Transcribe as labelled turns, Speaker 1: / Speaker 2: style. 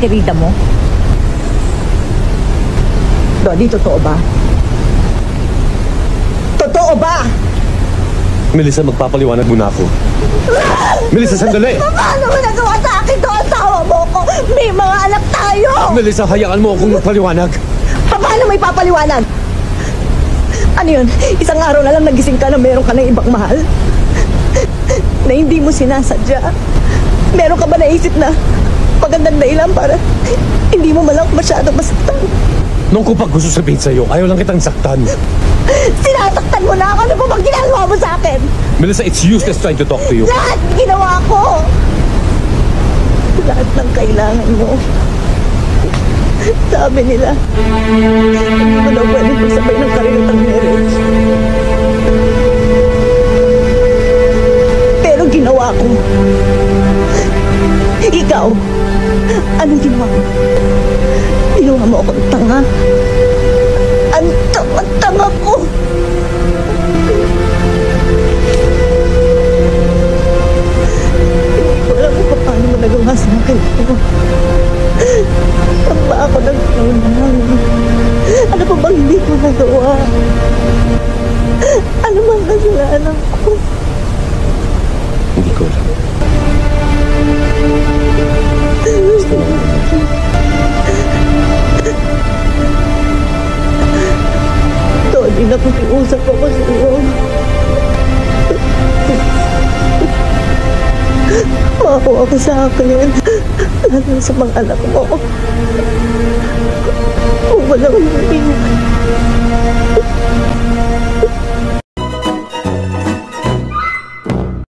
Speaker 1: querida mo? Dodi, totoo ba? Totoo ba?
Speaker 2: Melissa, magpapaliwanag muna ako. Melissa, sandali!
Speaker 1: Paano mo nagawa sa akin to? Asawa mo ko! May mga anak tayo!
Speaker 2: Melissa, hayaan mo akong magpaliwanag.
Speaker 1: Paano may papaliwanag? Ano yun? Isang araw na lang nagising ka na meron ka ng ibang mahal? Na hindi mo sinasadya? Meron ka ba naisip na magandang dahilan para hindi mo malang masyadong masaktan?
Speaker 2: Nung ko pa gusto sabihin sa'yo, ayaw lang kitang saktan.
Speaker 1: Sinasaktan mo na ako! Ano ba bang ginagawa mo sa akin?
Speaker 2: Melissa, it's useless trying to talk to you.
Speaker 1: Lahat ginawa ko! Lahat ng kailangan mo. Sabi nila, hindi mo daw pwede pagsabay ng career at marriage. Pero ginawa ko. Ikaw, anong ginawa mo? Ginawa mo akong tanga. Ang tanga ko. Hindi ko alam kung paano mo nagawa sa akin ito. Saan ba ako nagtunang? Ano pa bang hindi ko nagawa? Ano bang kasalanan ko?
Speaker 2: Hindi ko alam.
Speaker 1: Tony, nakikiusap ako sa iyo. Maawa ako sa akin. Lalo sa mga anak mo. Kung walang hindi.